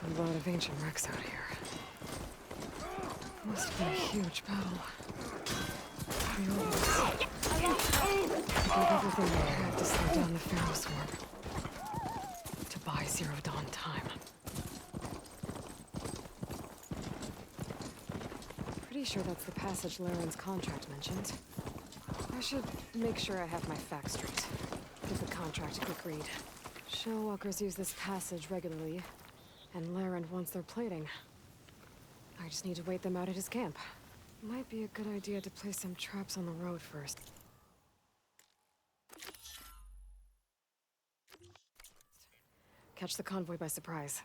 A lot of ancient wrecks out here. Must have been a huge battle. The Order did everything they could to slow down the Pharaoh swarm. To buy Zero Dawn time. Pretty sure that's the passage Laren's contract mentioned. I should make sure I have my facts straight. Give the contract a quick read. Shellwalkers use this passage regularly, and Laren wants their plating. I just need to wait them out at his camp. Might be a good idea to place some traps on the road first. Catch the convoy by surprise.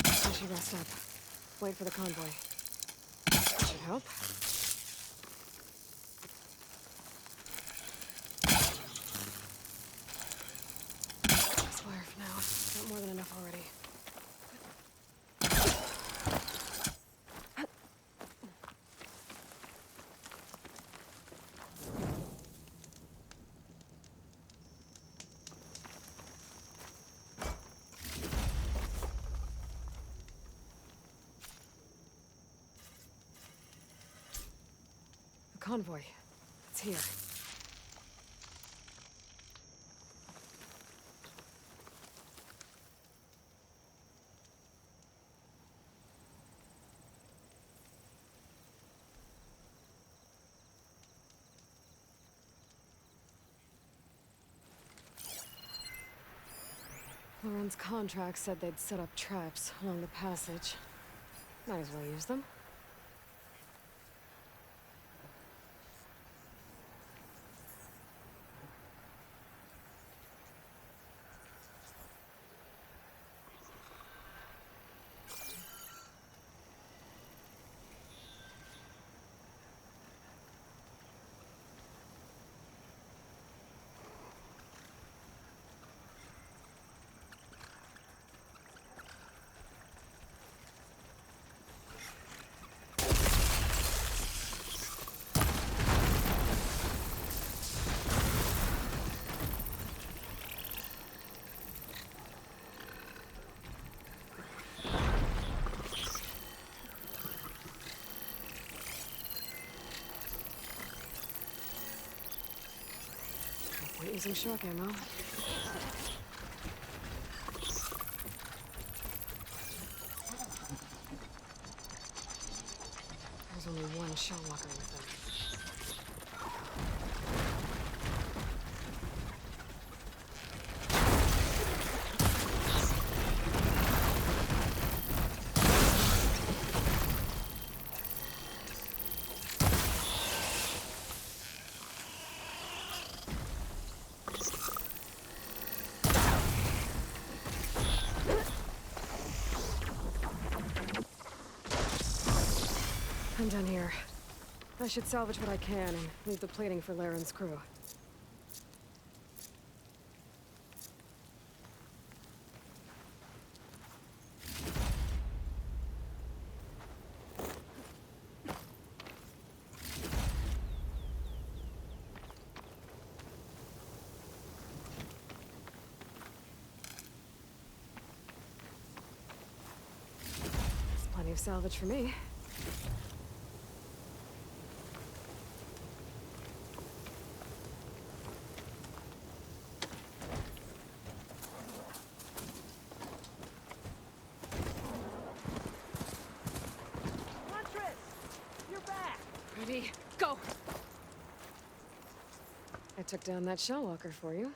I should rest up. Wait for the convoy. Should help. Just wire for now. Not more than enough already. Convoy. It's here. Laren's contract said they'd set up traps along the passage. Might as well use them. We're using shock ammo. There's only one shellwalker with them. I'm done here. I should salvage what I can and leave the plating for Laren's crew. There's plenty of salvage for me. Ready, go! I took down that shellwalker for you.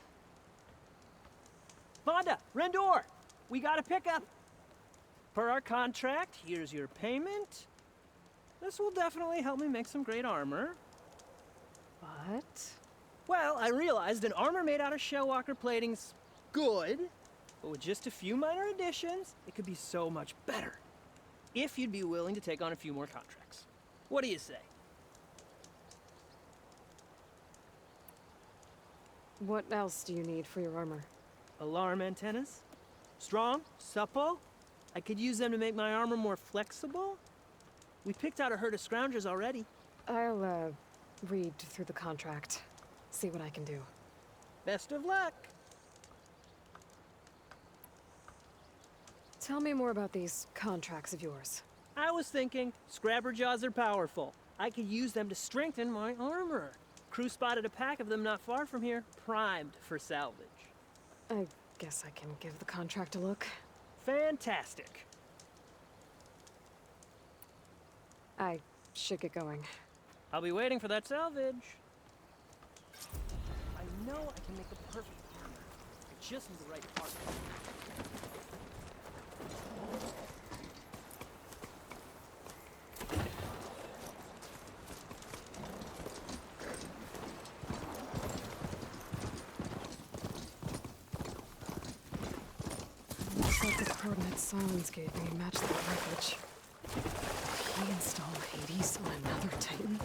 Vonda, Rendor! We got a pickup! Per our contract, here's your payment. This will definitely help me make some great armor. But? Well, I realized an armor made out of shellwalker plating's good, but with just a few minor additions, it could be so much better. If you'd be willing to take on a few more contracts. What do you say? What else do you need for your armor? Alarm antennas? Strong? Supple? I could use them to make my armor more flexible? We picked out a herd of scroungers already. I'll, read through the contract. See what I can do. Best of luck! Tell me more about these contracts of yours. I was thinking, scrabber jaws are powerful. I could use them to strengthen my armor. Crew spotted a pack of them not far from here, primed for salvage. I guess I can give the contract a look. Fantastic. I should get going. I'll be waiting for that salvage. I know I can make a perfect armor. I just need the right part. Looks like the coordinates Silence gave me match the wreckage. Did he install Hades on another Titan?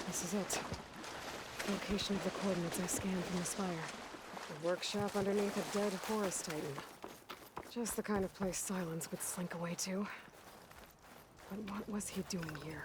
This is it. Location of the coordinates I scanned from the spire. A workshop underneath a dead Horus Titan. Just the kind of place Silence would slink away to. But what was he doing here?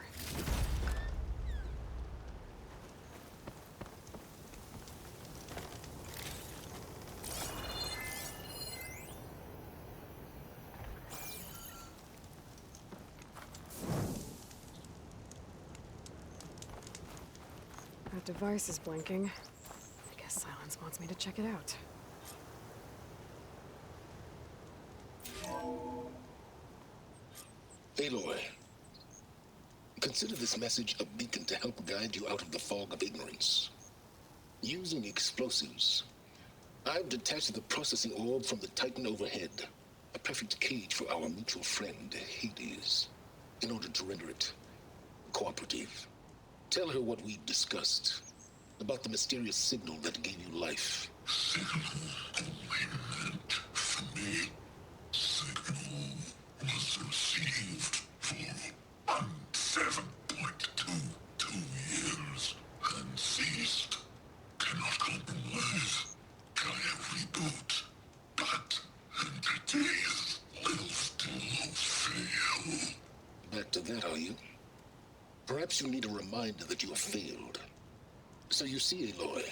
That device is blinking. I guess Silence wants me to check it out. Aloy, consider this message a beacon to help guide you out of the fog of ignorance. Using explosives, I've detached the processing orb from the Titan overhead, a perfect cage for our mutual friend, Hades, in order to render it cooperative. Tell her what we've discussed about the mysterious signal that gave you life. Signal only meant for me. Signal was received for 7.22 years and ceased. Cannot compromise. Gaia reboot. But entities will still fail. Back to that, are you? Perhaps you need a reminder that you have failed. So you see, Aloy,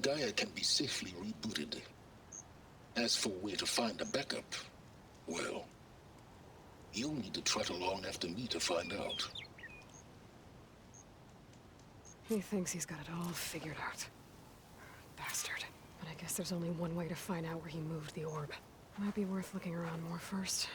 Gaia can be safely rebooted. As for where to find a backup, well, you'll need to trot along after me to find out. He thinks he's got it all figured out. Bastard. But I guess there's only one way to find out where he moved the orb. Might be worth looking around more first.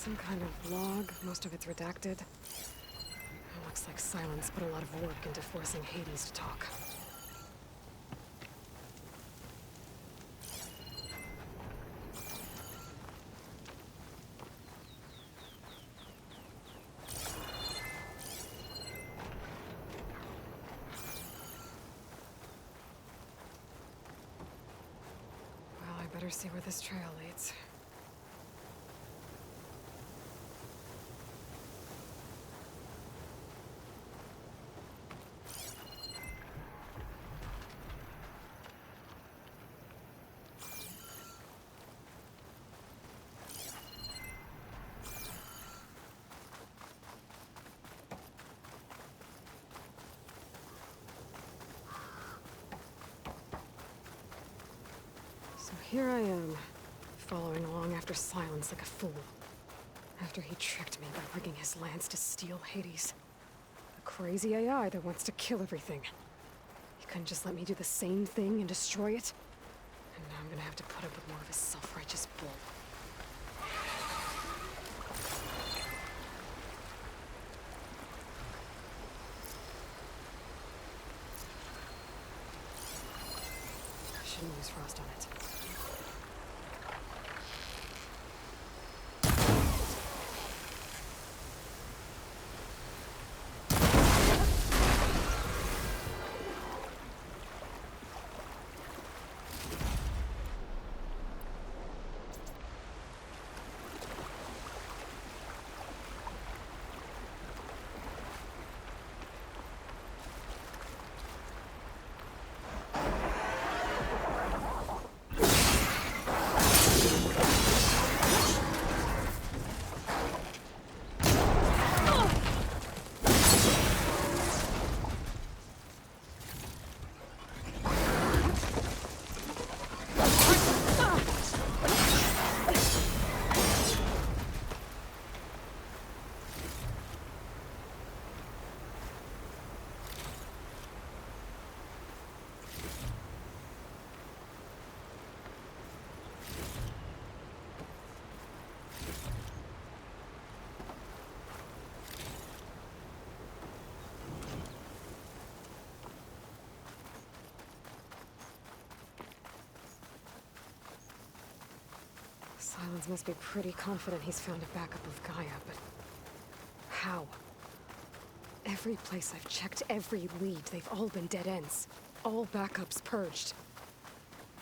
Some kind of log, most of it's redacted. It looks like Silence put a lot of work into forcing Hades to talk. Well, I better see where this trail leads. So here I am, following along after Silence like a fool. After he tricked me by rigging his lance to steal Hades. A crazy AI that wants to kill everything. He couldn't just let me do the same thing and destroy it? And now I'm gonna have to put up with more of his self-righteous bull. I shouldn't use frost on it. Silence must be pretty confident he's found a backup of Gaia, but how? Every place I've checked, every lead, they've all been dead ends. All backups purged.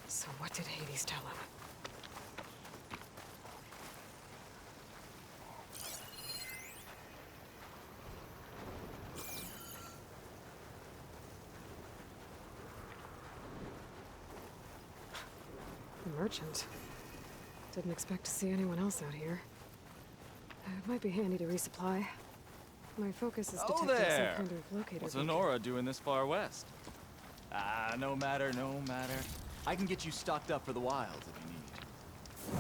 So what did Hades tell him? The merchant. Didn't expect to see anyone else out here. It might be handy to resupply. My focus is detecting there. some kind of locator. What's beacon. Honora doing this far west? Ah, no matter, no matter. I can get you stocked up for the wilds if you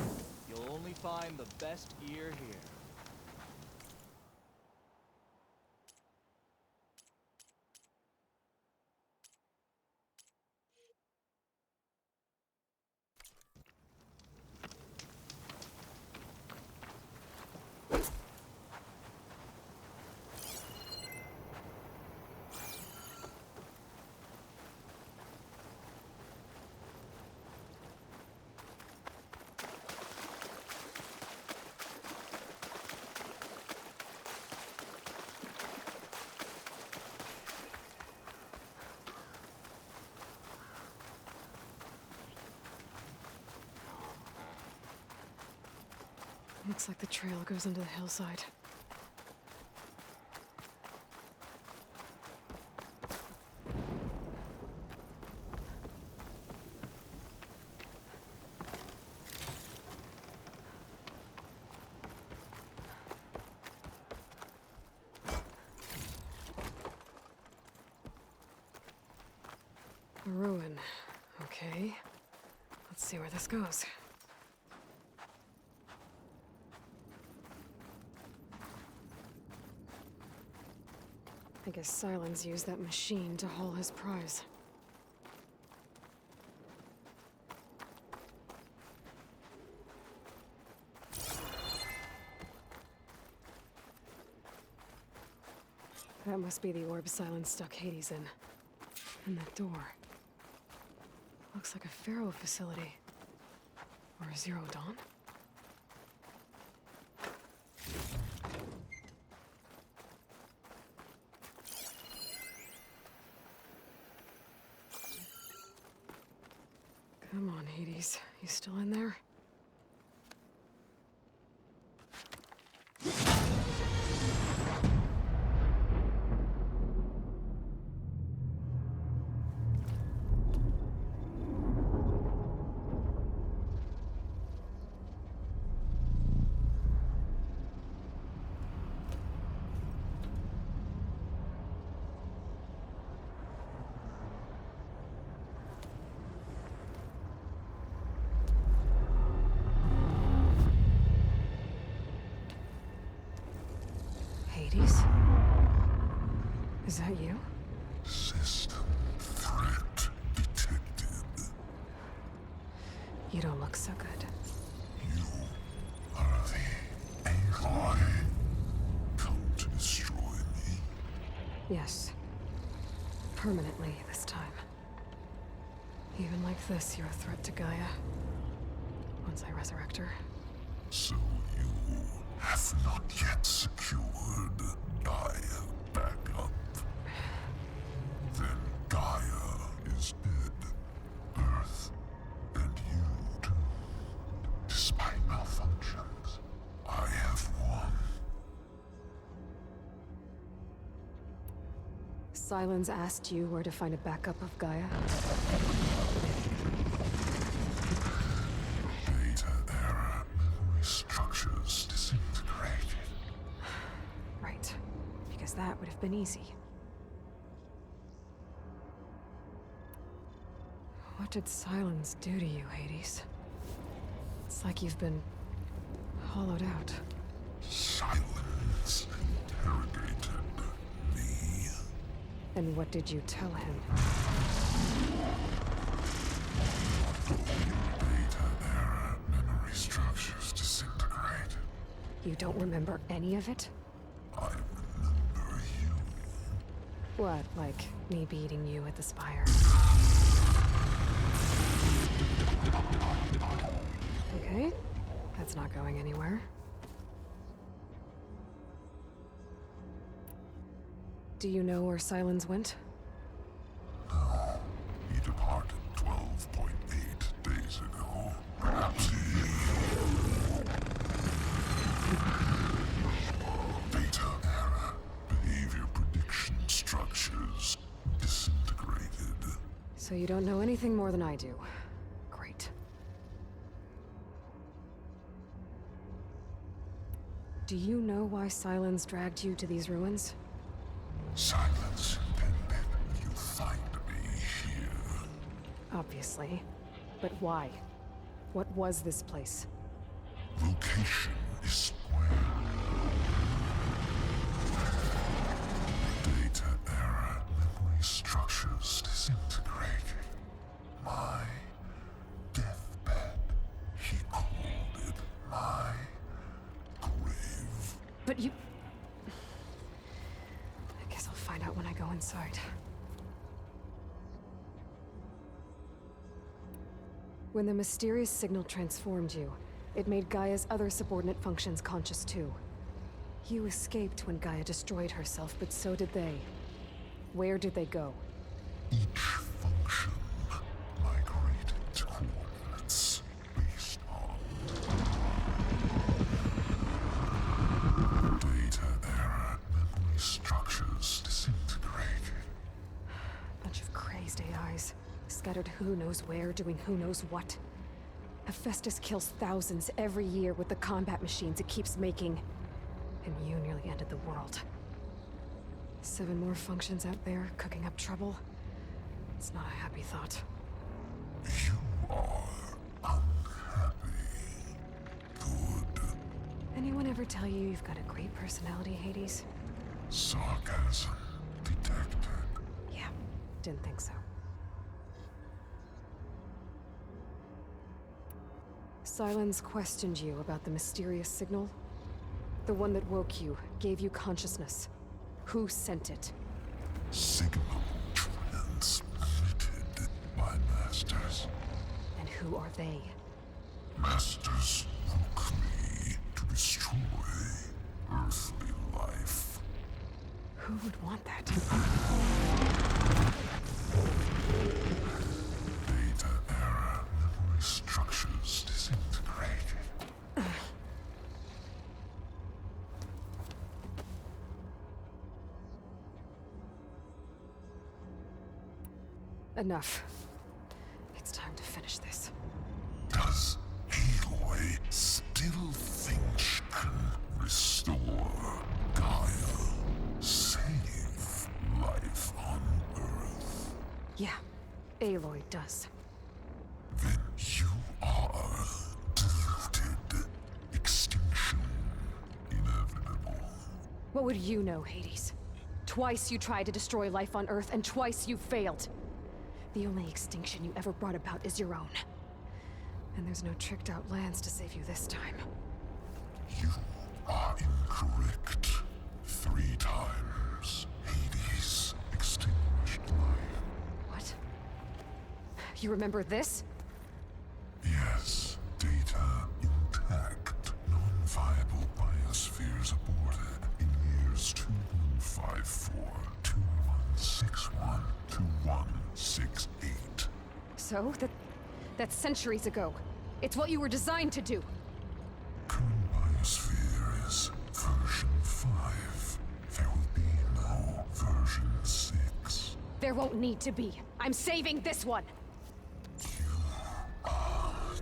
need. You'll only find the best gear here. Looks like the trail goes into the hillside. A ruin. Okay. Let's see where this goes. I guess Silence used that machine to haul his prize. That must be the orb Silence stuck Hades in. And that door. Looks like a Pharaoh facility. Or a Zero Dawn? Come on, Hades. You still in there? Hades? Is that you? System threat detected. You don't look so good. You are the AI come to destroy me. Yes. Permanently this time. Even like this, you're a threat to Gaia. Once I resurrect her. So you have not yet secured Gaia back up. Then Gaia is dead. Earth and you too. Despite malfunctions, I have won. Silence asked you where to find a backup of Gaia? Data error, memory structures disintegrated. Right. Because that would have been easy. What did Silence do to you, Hades? It's like you've been hollowed out. Silence interrogated me. And what did you tell him? Data error, memory structures disintegrated. You don't remember any of it? I remember you. What, like me beating you at the Spire? Okay, that's not going anywhere. Do you know where Silence went? No, he departed 12.8 days ago. Perhaps he... Data error, behavior prediction structures disintegrated. So you don't know anything more than I do. Great. Do you know why Silence dragged you to these ruins? Silence intended you find me here. Obviously. But why? What was this place? Location is square. Data error, memory structures disintegrated. My deathbed, he called it my grave. But you... I guess I'll find out when I go inside. When the mysterious signal transformed you, it made Gaia's other subordinate functions conscious too. You escaped when Gaia destroyed herself, but so did they. Where did they go? Each function migrated to coordinates based on data error, memory structures disintegrated. Bunch of crazed AIs, scattered who knows where, doing who knows what. Hephaestus kills thousands every year with the combat machines it keeps making. And you nearly ended the world. 7 more functions out there, cooking up trouble. It's not a happy thought. You are unhappy. Good. Anyone ever tell you you've got a great personality, Hades? Sarcasm detected. Yeah, didn't think so. Silence questioned you about the mysterious signal. The one that woke you, gave you consciousness. Who sent it? Signal transmitted by masters. And who are they? Masters woke me to destroy earthly life. Who would want that? Data era memory structures disintegrated. Enough. It's time to finish this. Does Aloy still think she can restore Gaia? Save life on Earth? Yeah, Aloy does. Then you are deluded. Extinction inevitable. What would you know, Hades? Twice you tried to destroy life on Earth, and twice you failed. The only extinction you ever brought about is your own. And there's no tricked-out lands to save you this time. You are incorrect. 3 times. Hades extinguished life. What? You remember this? Yes, data intact. Non-viable biospheres aborted in years 2154, 2161, 2168. So? That's centuries ago. It's what you were designed to do. Current biosphere is version 5. There will be no version 6. There won't need to be. I'm saving this one!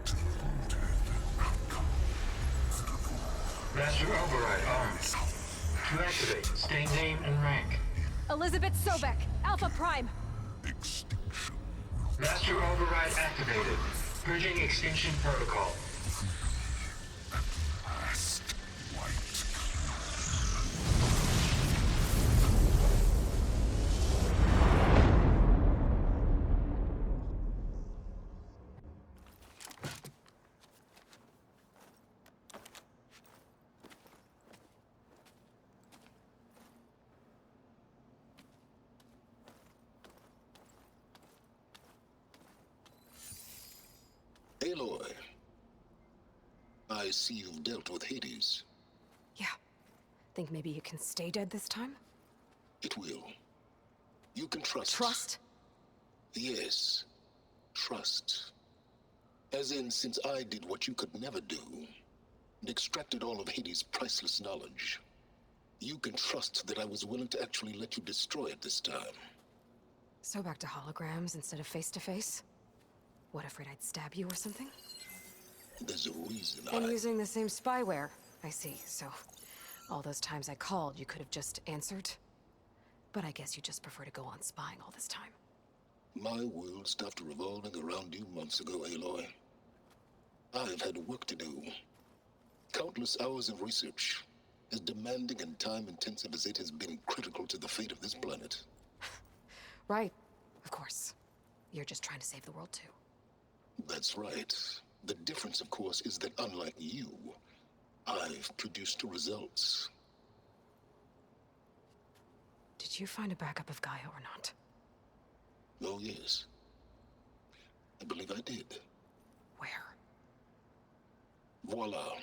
Deluded. Outcome inevitable. Master Override armed. To activate, state name and rank. Elizabeth Sobek, Alpha Prime! Extinction will Master Override activated. Purging extinction protocol. last. White. Aloy, I see you've dealt with Hades. Yeah. Think maybe you can stay dead this time? It will. You can trust. Trust? Yes. Trust. As in, since I did what you could never do, and extracted all of Hades' priceless knowledge, you can trust that I was willing to actually let you destroy it this time. So back to holograms instead of face-to-face? What, afraid I'd stab you or something? There's a reason And I... using the same spyware. I see, so... all those times I called, you could have just answered? But I guess you just prefer to go on spying all this time. My world stopped revolving around you months ago, Aloy. I've had work to do. Countless hours of research, as demanding and time-intensive as it has been critical to the fate of this planet. Right, of course. You're just trying to save the world, too. That's right. The difference, of course, is that unlike you, I've produced results. Did you find a backup of Gaia or not? Oh, yes. I believe I did. Where? Voila.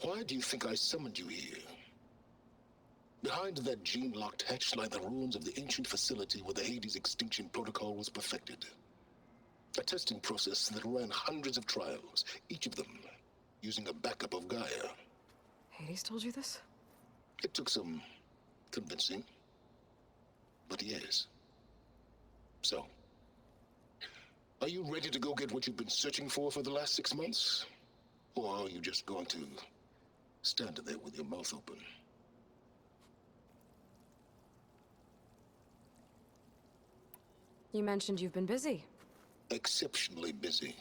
Why do you think I summoned you here? Behind that gene-locked hatch lie the ruins of the ancient facility where the Hades extinction protocol was perfected. A testing process that ran hundreds of trials, each of them using a backup of Gaia. Hades told you this? It took some convincing, but yes. So, are you ready to go get what you've been searching for the last 6 months? Or are you just going to stand there with your mouth open? You mentioned you've been busy. Exceptionally busy.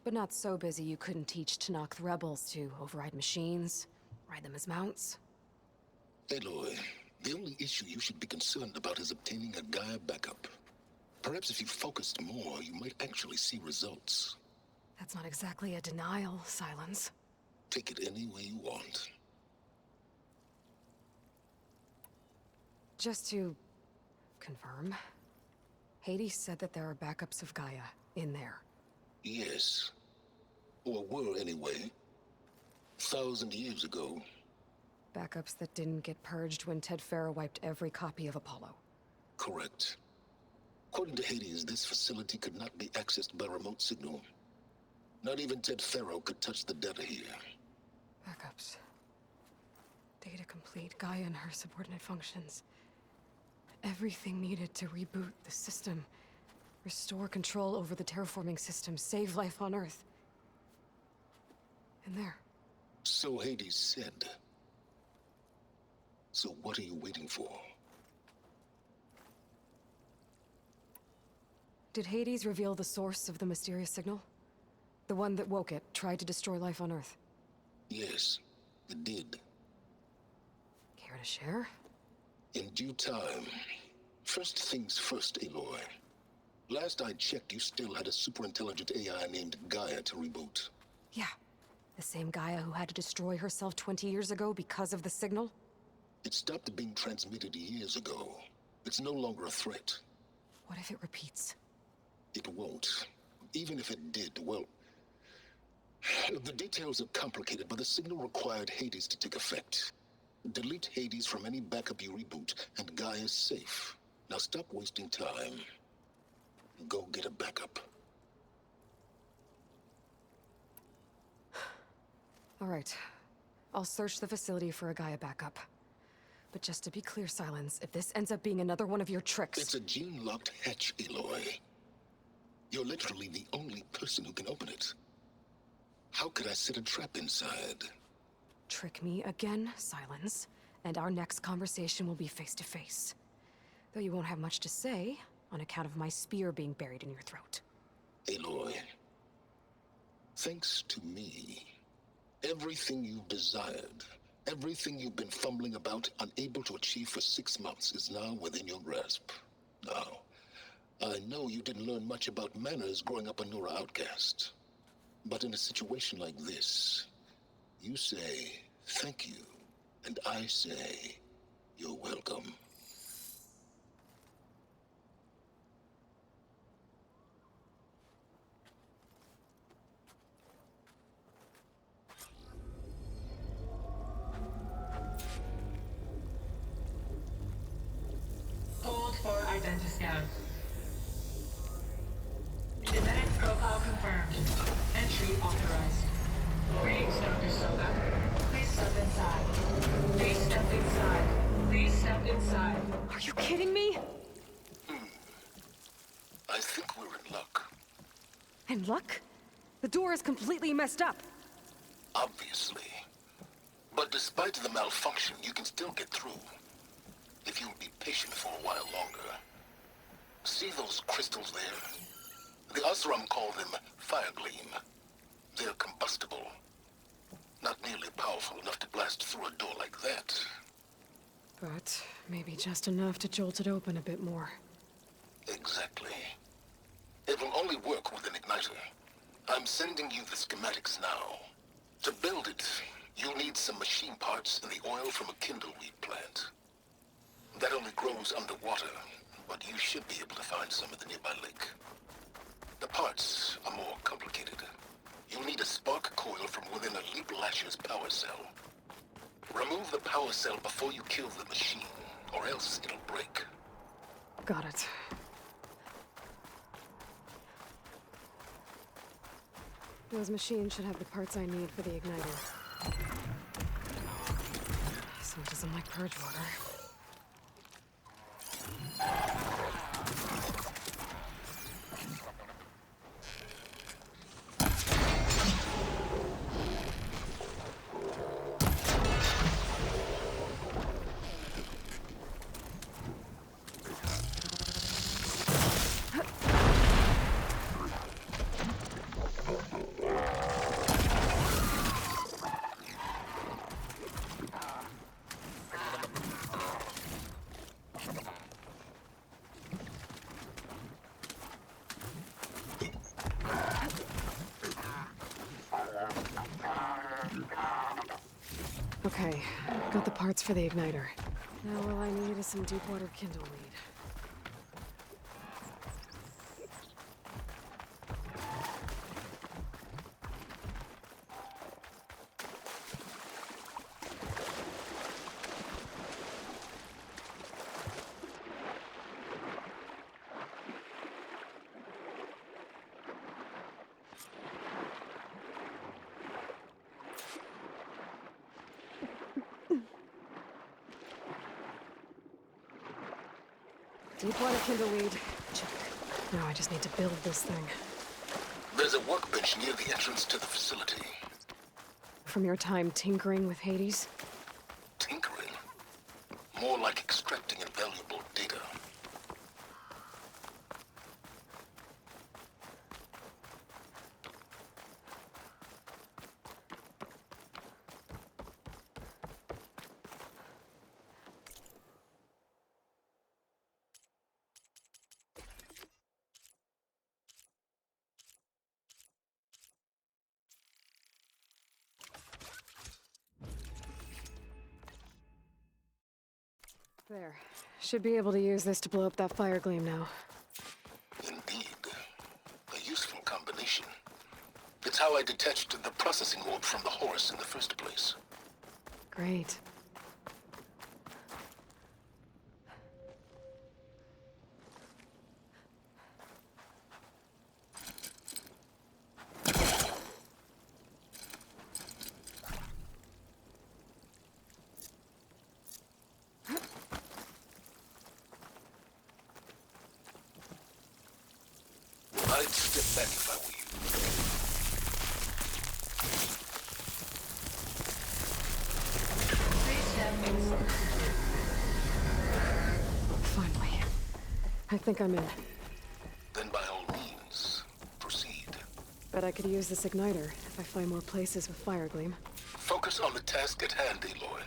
But not so busy you couldn't teach Tanakh the rebels to override machines, ride them as mounts. Aloy, the only issue you should be concerned about is obtaining a Gaia backup. Perhaps if you focused more, you might actually see results. That's not exactly a denial, Silence. Take it any way you want. Just to confirm, Hades said that there are backups of Gaia in there. Yes. Or were anyway. 1,000 years ago. Backups that didn't get purged when Ted Farrow wiped every copy of Apollo. Correct. According to Hades, this facility could not be accessed by remote signal. Not even Ted Farrow could touch the data here. Backups. Data complete, Gaia and her subordinate functions. Everything needed to reboot the system. Restore control over the terraforming system, save life on Earth. And there. So Hades said. So what are you waiting for? Did Hades reveal the source of the mysterious signal? The one that woke it, tried to destroy life on Earth? Yes, it did. Care to share? In due time. First things first, Aloy. Last I checked, you still had a superintelligent AI named Gaia to reboot. Yeah. The same Gaia who had to destroy herself 20 years ago because of the signal? It stopped being transmitted years ago. It's no longer a threat. What if it repeats? It won't. Even if it did, well... The details are complicated, but the signal required Hades to take effect. Delete Hades from any backup you reboot, and Gaia's safe. Now stop wasting time. Go get a backup. All right. I'll search the facility for a Gaia backup. But just to be clear, Silence, if this ends up being another one of your tricks... It's a gene-locked hatch, Aloy. You're literally the only person who can open it. How could I set a trap inside? Trick me again, Silence, and our next conversation will be face-to-face. Though you won't have much to say, on account of my spear being buried in your throat. Aloy, thanks to me, everything you've desired, everything you've been fumbling about, unable to achieve for 6 months, is now within your grasp. Now, I know you didn't learn much about manners growing up a Nora outcast. But in a situation like this, you say, thank you, and I say, you're welcome. Hold for identiscan. Genetic profile confirmed. Entry authorized. Greetings, Dr. Soga. Please step inside. Please step inside. Please step inside. Are you kidding me? I think we're in luck. And luck? The door is completely messed up. Obviously. But despite the malfunction, you can still get through. If you'll be patient for a while longer. See those crystals there? The Osram call them Firegleam. They're combustible. Not nearly powerful enough to blast through a door like that. But maybe just enough to jolt it open a bit more. Exactly. It will only work with an igniter. I'm sending you the schematics now. To build it, you'll need some machine parts and the oil from a kindleweed plant. That only grows underwater, but you should be able to find some at the nearby lake. The parts are more complicated. You'll need a spark coil from within a Leap Lasher's power cell. Remove the power cell before you kill the machine, or else it'll break. Got it. Those machines should have the parts I need for the igniter. So it doesn't like purge water. Okay, got the parts for the igniter. Now all I need is some deep water kindleweed. Deep water kindleweed. Check. Now I just need to build this thing. There's a workbench near the entrance to the facility. From your time tinkering with Hades? Tinkering? More like extracting invaluable data. There. Should be able to use this to blow up that fire gleam now. Indeed. A useful combination. It's how I detached the processing orb from the horse in the first place. Great. I'd step back if I were you. Finally. I think I'm in. Then by all means, proceed. Bet I could use this igniter if I find more places with fire gleam. Focus on the task at hand, Aloy.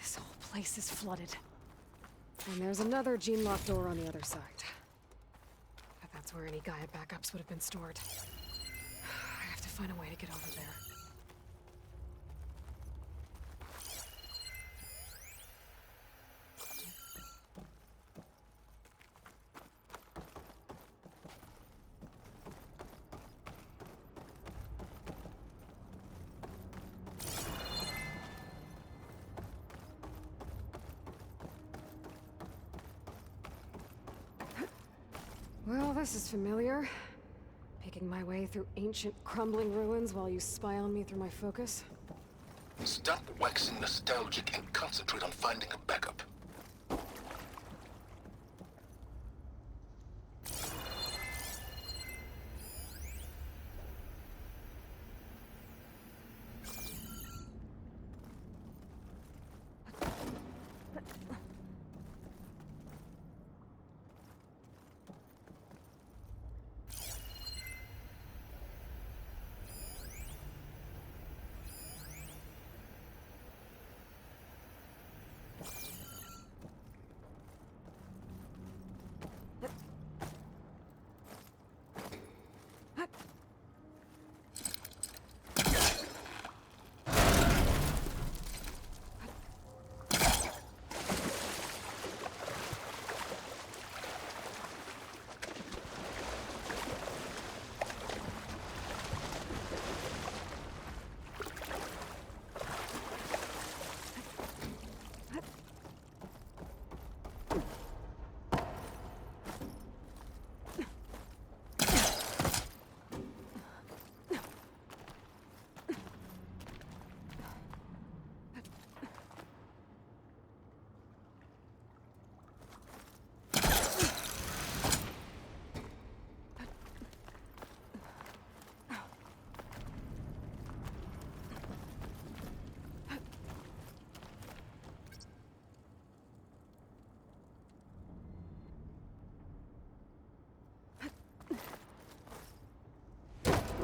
This whole place is flooded. And there's another gene-locked door on the other side. Bet that's where any Gaia backups would have been stored. I have to find a way to get over there. Well, this is familiar. Picking my way through ancient, crumbling ruins while you spy on me through my focus. Stop waxing nostalgic and concentrate on finding a backup.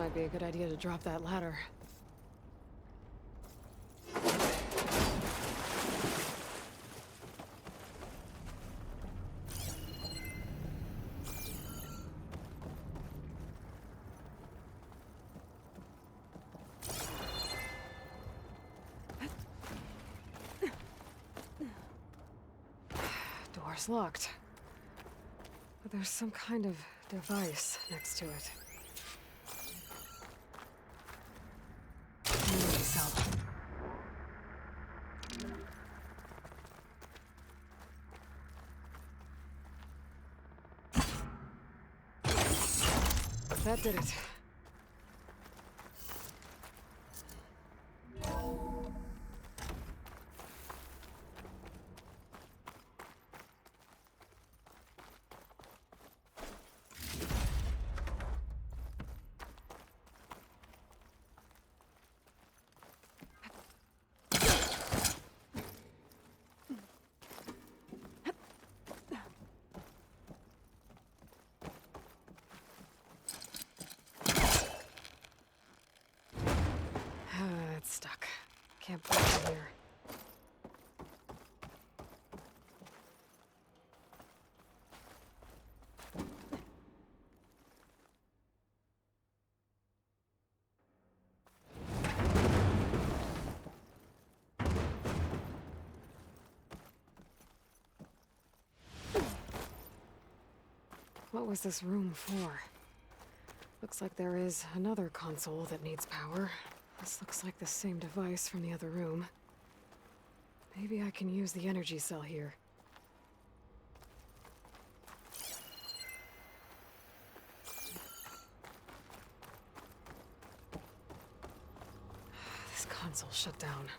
Might be a good idea to drop that ladder. Door's locked. But there's some kind of device next to it. Memory cell. That did it. It's stuck. Can't break it here. What was this room for? Looks like there is another console that needs power. This looks like the same device from the other room. Maybe I can use the energy cell here. This console shut down.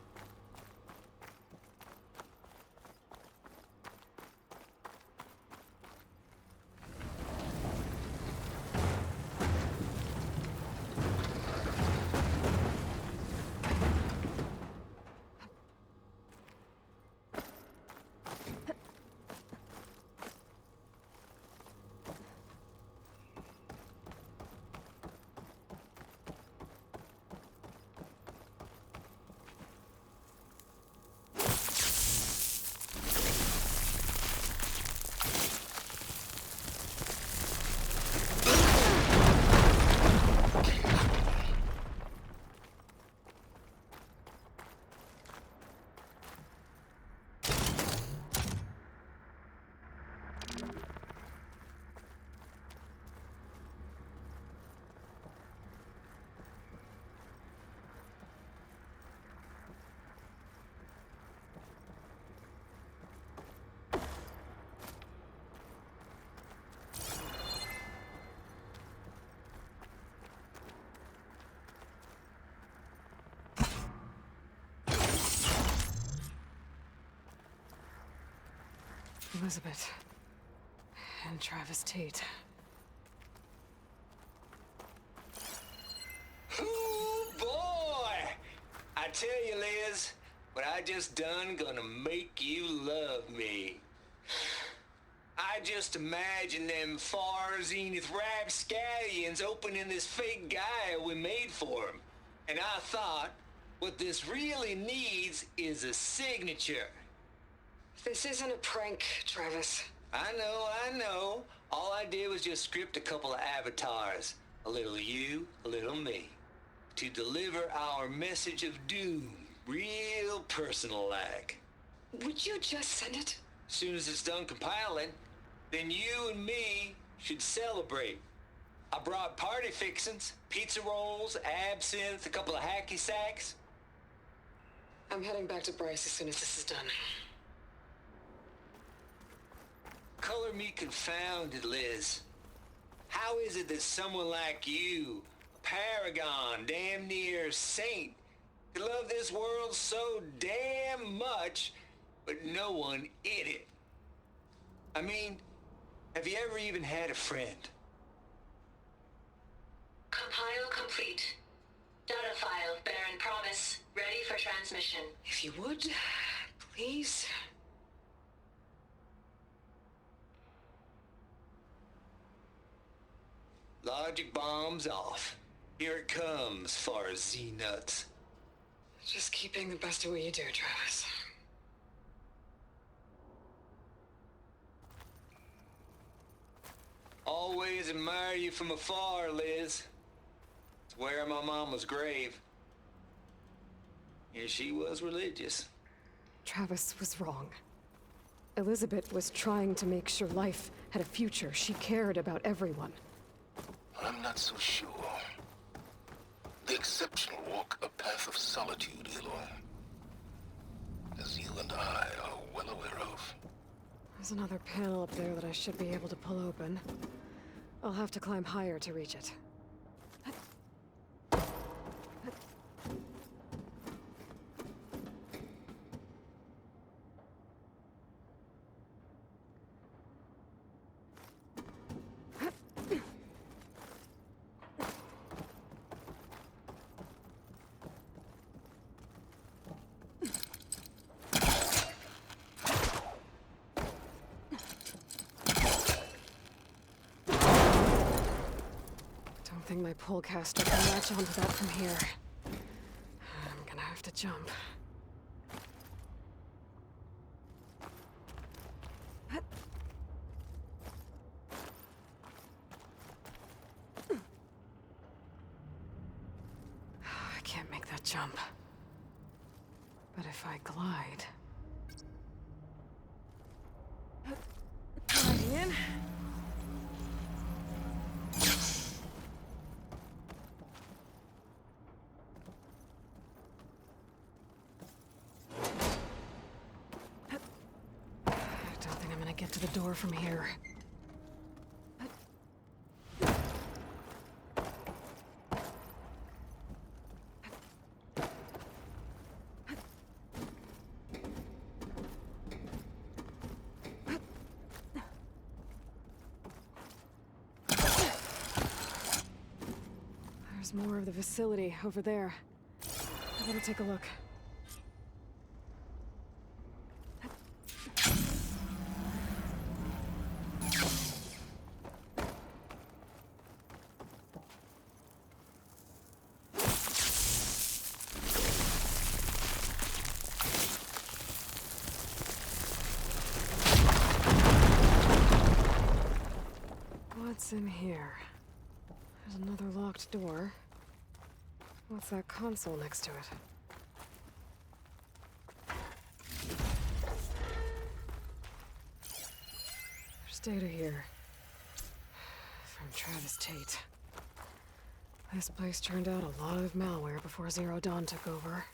Elizabeth. And Travis Tate. Ooh, boy! I tell you, Liz, what I just done gonna make you love me. I just imagine them far zenith rapscallions opening this fake guy we made for him. And I thought, what this really needs is a signature. This isn't a prank, Travis. I know. All I did was just script a couple of avatars. A little you, a little me. To deliver our message of doom, real personal-like. Would you just send it? Soon as it's done compiling, then you and me should celebrate. I brought party fixins, pizza rolls, absinthe, a couple of hacky sacks. I'm heading back to Bryce as soon as this is done. Color me confounded, Liz. How is it that someone like you, a paragon, damn near saint, could love this world so damn much, but no one in it? I mean, have you ever even had a friend? Compile complete. Data file, Baron Promise, ready for transmission. If you would, please. Logic bombs off. Here it comes, far as Z-Nuts. Just keep being the best at what you do, Travis. Always admire you from afar, Liz. Swear my mama's grave. Yeah, she was religious. Travis was wrong. Elizabeth was trying to make sure life had a future. She cared about everyone. I'm not so sure. The exceptional walk a path of solitude, Eloy. As you and I are well aware of. There's another panel up there that I should be able to pull open. I'll have to climb higher to reach it. I think my pullcaster can latch onto that from here. I'm gonna have to jump. I can't make that jump. But if I glide... Gliding in. Get to the door from here. There's more of the facility over there. I better take a look. What's in here? There's another locked door. What's that console next to it? There's data here. From Travis Tate. This place turned out a lot of malware before Zero Dawn took over.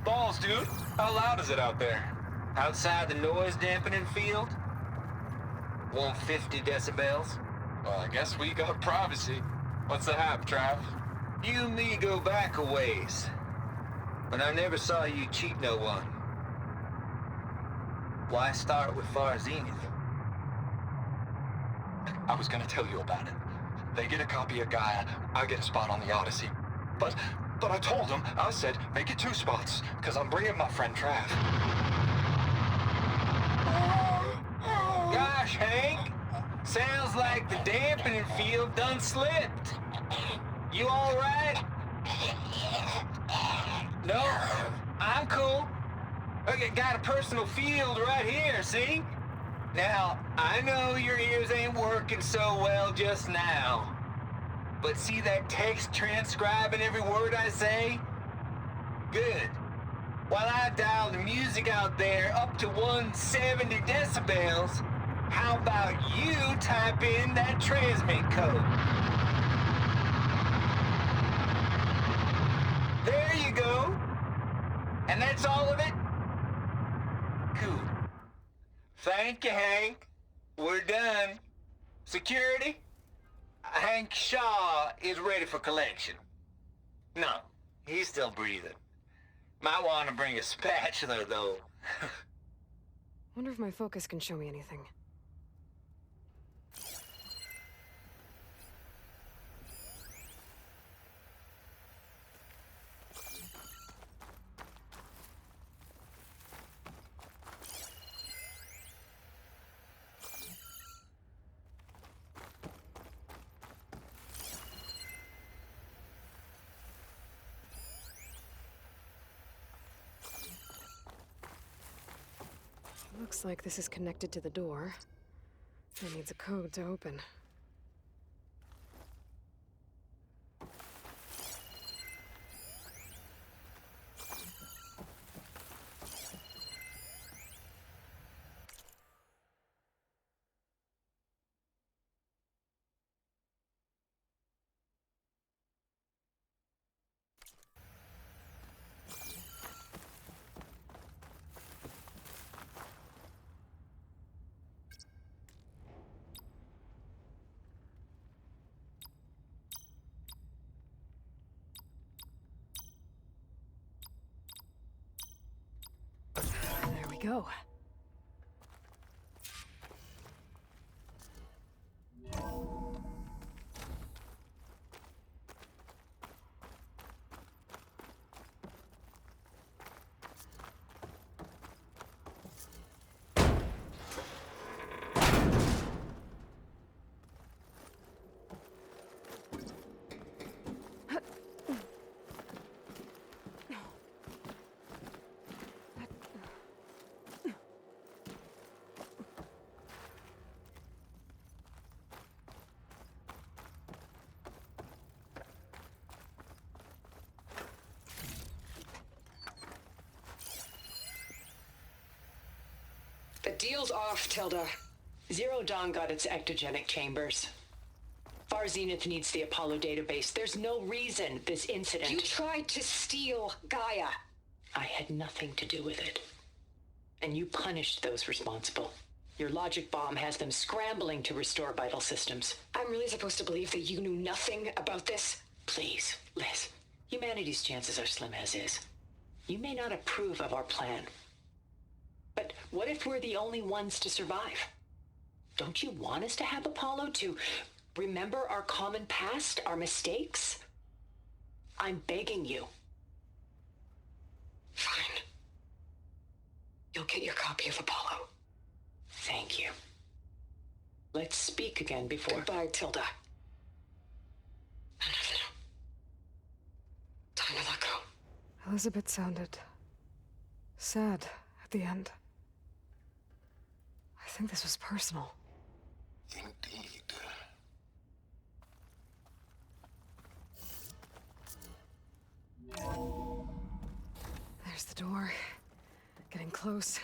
Balls, dude. How loud is it out there? Outside the noise dampening field? 150 decibels? Well, I guess we got privacy. What's the hap, Trav? You and me go back a ways. But I never saw you cheat no one. Why start with Far Zenith? I was gonna tell you about it. They get a copy of Gaia, I get a spot on the Odyssey. But I told them, I said, make it 2 spots, because I'm bringing my friend Trav. Gosh, Hank. Sounds like the dampening field done slipped. You all right? No? I'm cool. I got a personal field right here, see? Now, I know your ears ain't working so well just now. But see that text transcribing every word I say? Good. While I dial the music out there up to 170 decibels, how about you type in that transmit code? There you go. And that's all of it? Cool. Thank you, Hank. We're done. Security? Hank Shaw is ready for collection. No, he's still breathing. Might want to bring a spatula, though. Wonder if my focus can show me anything. Looks like this is connected to the door. It needs a code to open. There we go. The deal's off, Tilda. Zero Dawn got its ectogenic chambers. Far Zenith needs the Apollo database. There's no reason this incident... You tried to steal Gaia. I had nothing to do with it. And you punished those responsible. Your logic bomb has them scrambling to restore vital systems. I'm really supposed to believe that you knew nothing about this? Please, Liz. Humanity's chances are slim as is. You may not approve of our plan. But what if we're the only ones to survive? Don't you want us to have Apollo to remember our common past, our mistakes? I'm begging you. Fine. You'll get your copy of Apollo. Thank you. Let's speak again before... Goodbye, Tilda. Time to let go. Elizabeth sounded sad at the end. I think this was personal. Indeed. There's the door. Getting close.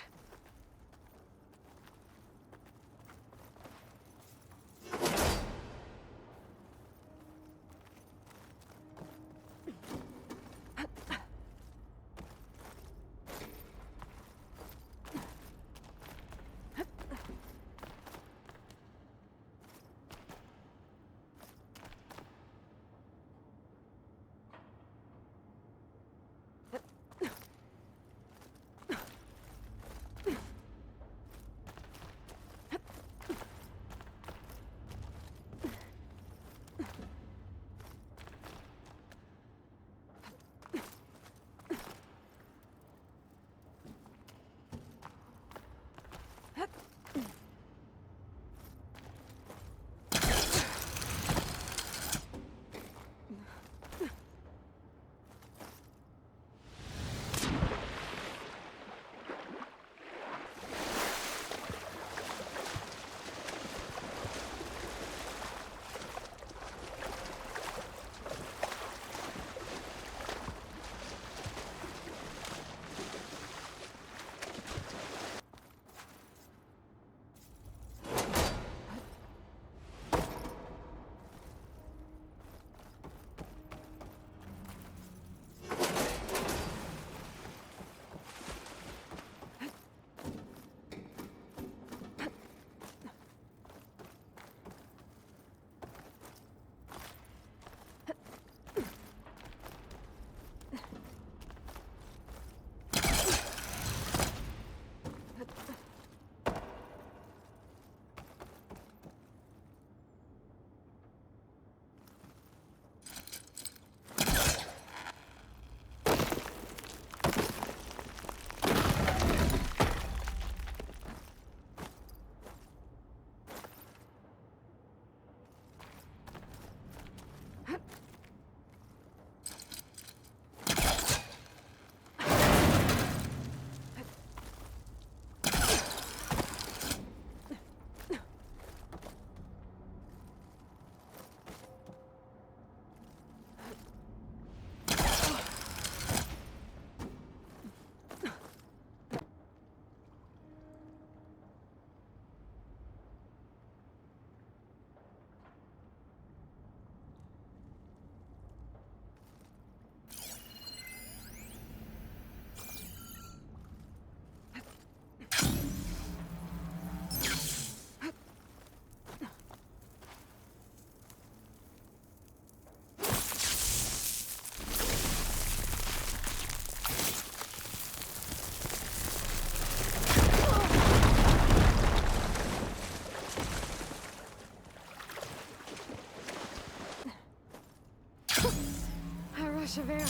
Javert.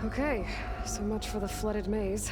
Okay, so much for the flooded maze.